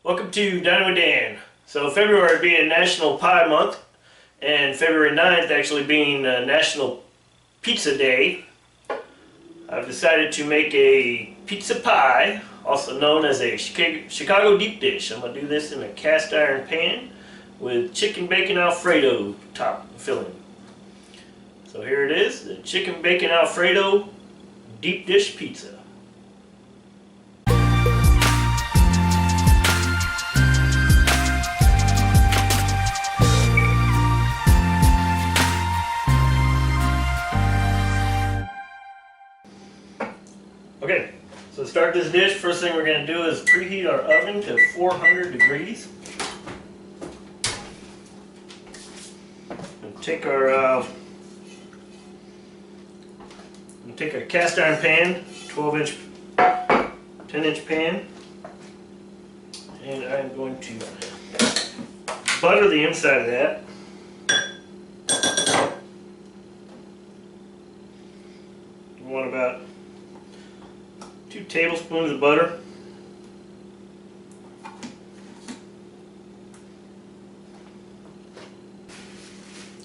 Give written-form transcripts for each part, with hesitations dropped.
Welcome to Dining with Dan. So February being National Pie Month and February 9th actually being National Pizza Day, I've decided to make a pizza pie, also known as a Chicago deep dish. I'm going to do this in a cast iron pan with chicken bacon Alfredo top filling. So here it is, the chicken bacon Alfredo deep dish pizza. Okay, so to start this dish, first thing we're going to do is preheat our oven to 400 degrees. And take our cast iron pan, 12-inch, 10-inch pan, and I'm going to butter the inside of that. You want about 2 tablespoons of butter.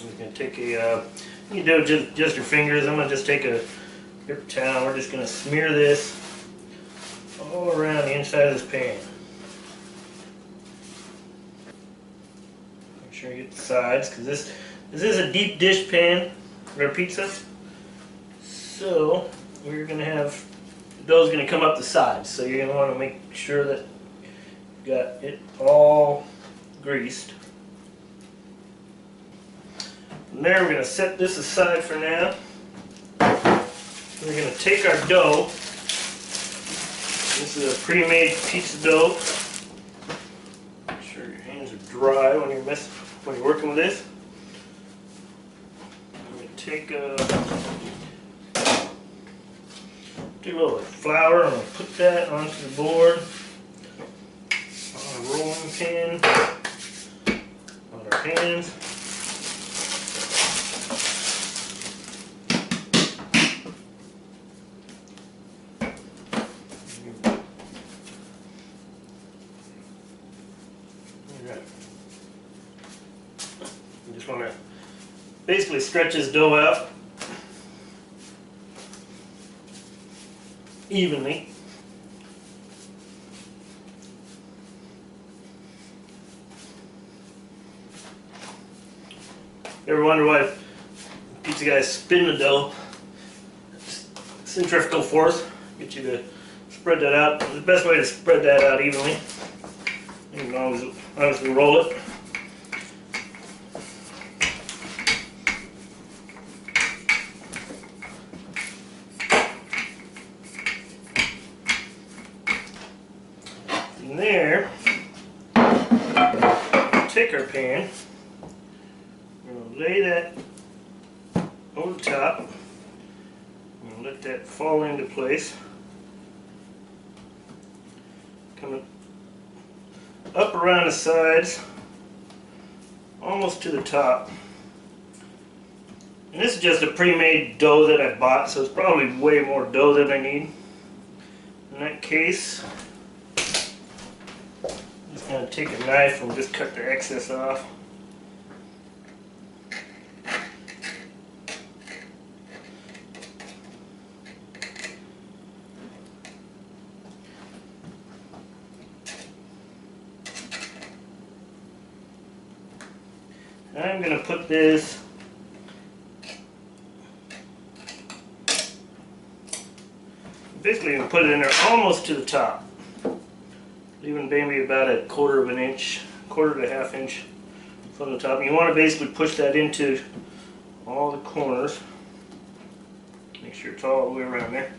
I'm going to take a, you can do it just your fingers. I'm going to just take a paper towel. We're just going to smear this all around the inside of this pan. Make sure you get the sides, because this is a deep dish pan for pizza. So we're going to have dough's going to come up the sides, so you're going to want to make sure that you got it all greased. From there, we're going to set this aside for now. We're going to take our dough. This is a pre-made pizza dough. Make sure your hands are dry when you're working with this. I'm going to take do a little flour. I'm going to put that onto the board on a rolling pin on our hands. You just want to basically stretch this dough out evenly. Ever wonder why pizza guys spin the dough? Centrifugal force get you to spread that out. The best way to spread that out evenly. You can obviously roll it. From there, take our pan, we're going to lay that over the top, and let that fall into place, coming up around the sides, almost to the top. And this is just a pre-made dough that I bought, so it's probably way more dough than I need. In that case, I'm just going to take a knife and just cut the excess off. I'm going to put this basically going to put it in there almost to the top, leaving maybe about a quarter of an inch, quarter to a half inch from the top. You want to basically push that into all the corners. Make sure it's all the way around there.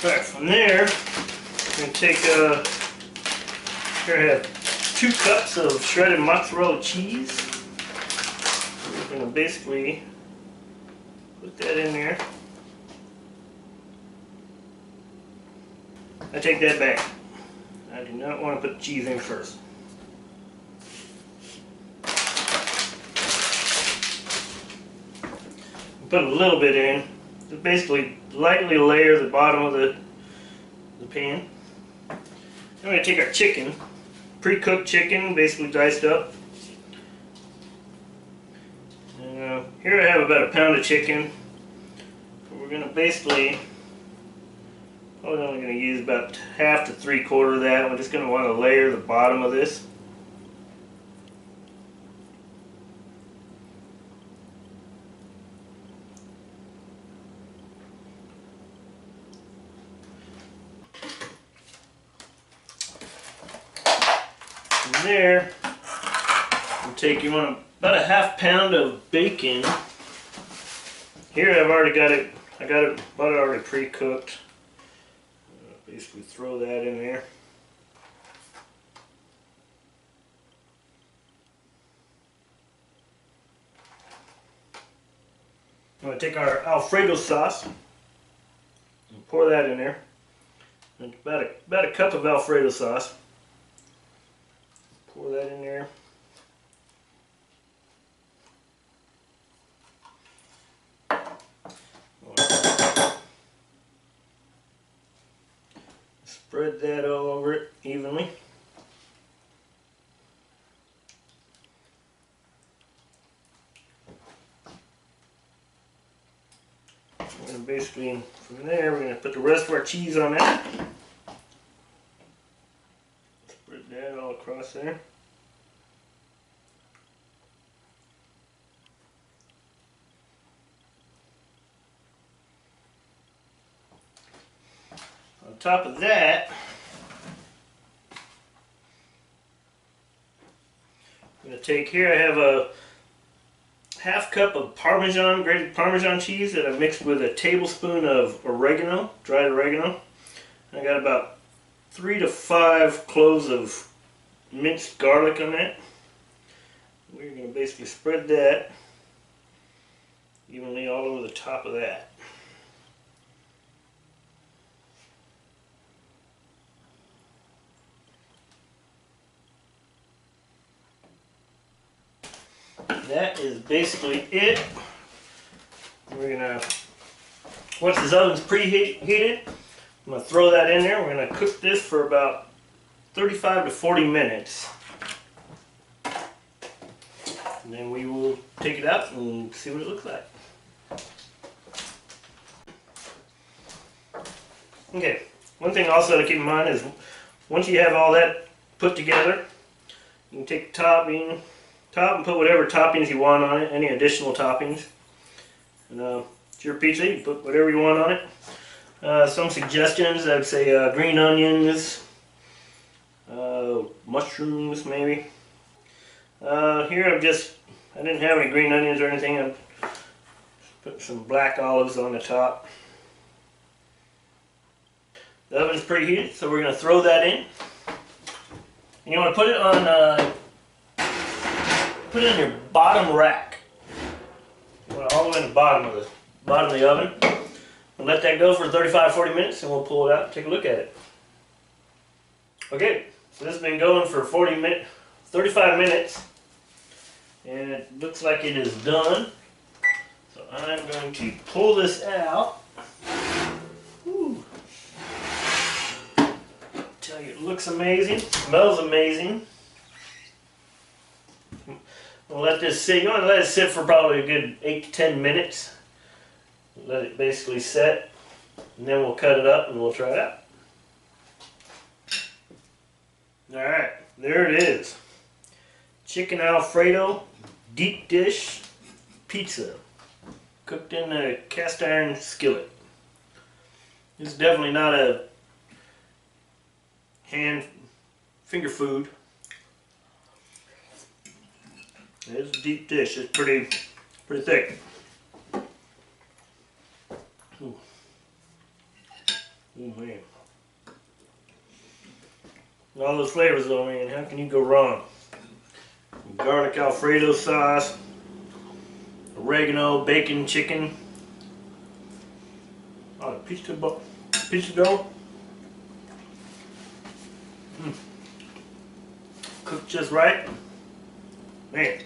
Alright, from there, I'm going to take here I have 2 cups of shredded mozzarella cheese. We're going to basically put that in there. I take that back. I do not want to put the cheese in first. Put a little bit in. Just basically lightly layer the bottom of the pan. I'm going to take our chicken, pre-cooked chicken, basically diced up. And here I have about a pound of chicken. We're going to basically, probably only going to use about half to 3/4 of that. We're just going to want to layer the bottom of this. From there, you want about a half pound of bacon. Here I've already got it. I got it about already pre-cooked. Basically throw that in there. I'm going to take our Alfredo sauce and pour that in there. And about a cup of Alfredo sauce. Pour that in there. Spread that all over it evenly. We're going to basically, from there, we're going to put the rest of our cheese on that. Spread that all across there. On top of that, I'm going to take here, I have a half cup of Parmesan, grated Parmesan cheese that I mixed with a tablespoon of oregano, dried oregano. I got about 3 to 5 cloves of minced garlic on that. We're going to basically spread that evenly all over the top of that. That is basically it. We're gonna, once this oven's preheated, I'm gonna throw that in there. We're gonna cook this for about 35 to 40 minutes. And then we will take it out and see what it looks like. Okay, one thing also to keep in mind is once you have all that put together, you can take the top and put whatever toppings you want on it, any additional toppings. And it's your pizza, you can put whatever you want on it. Some suggestions, I'd say green onions, mushrooms maybe. Here I didn't have any green onions or anything. I put some black olives on the top. The oven's preheated, so we're going to throw that in. And you want to put it on put it in your bottom rack. You want it all the way in the bottom of the oven. And let that go for 35-40 minutes and we'll pull it out and take a look at it. Okay, so this has been going for 35 minutes and it looks like it is done. So I'm going to pull this out. Whew. Tell you, it looks amazing, smells amazing. We'll let this sit. You want to let it sit for probably a good 8 to 10 minutes. Let it basically set, and then we'll cut it up and we'll try it out. Alright, there it is. Chicken Alfredo deep dish pizza. Cooked in a cast iron skillet. This is definitely not a finger food. It's a deep dish. It's pretty thick. Ooh. Oh man. All those flavors though, man. How can you go wrong? Garlic Alfredo sauce, oregano, bacon, chicken. Oh, pizza dough. Cooked just right. Man.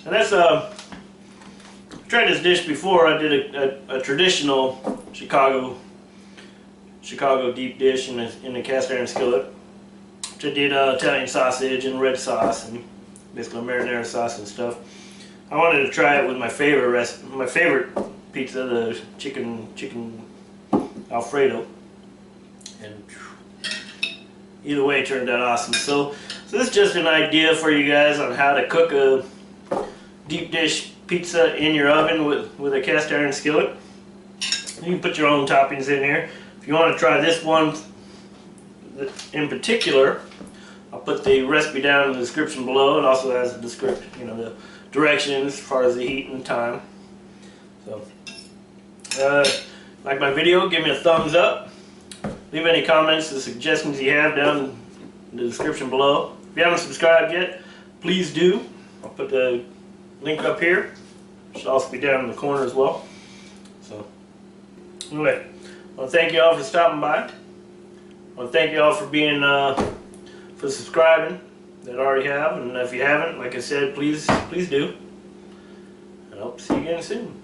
And that's tried this dish before. I did a traditional Chicago Chicago deep dish in the cast iron skillet. Which I did Italian sausage and red sauce and basically marinara sauce and stuff. I wanted to try it with my favorite pizza, the chicken Alfredo, and either way it turned out awesome. So this is just an idea for you guys on how to cook a deep dish pizza in your oven with a cast iron skillet. You can put your own toppings in here. If you want to try this one in particular, I'll put the recipe down in the description below. It also has the the directions as far as the heat and time. So, like my video, give me a thumbs up. Leave any comments or suggestions you have down in the description below. If you haven't subscribed yet, please do. I'll put the link up here. It should also be down in the corner as well. So, anyway, I want to thank you all for stopping by. I want to thank you all for being, for subscribing that already have, and if you haven't, like I said, please do. And I hope to see you again soon.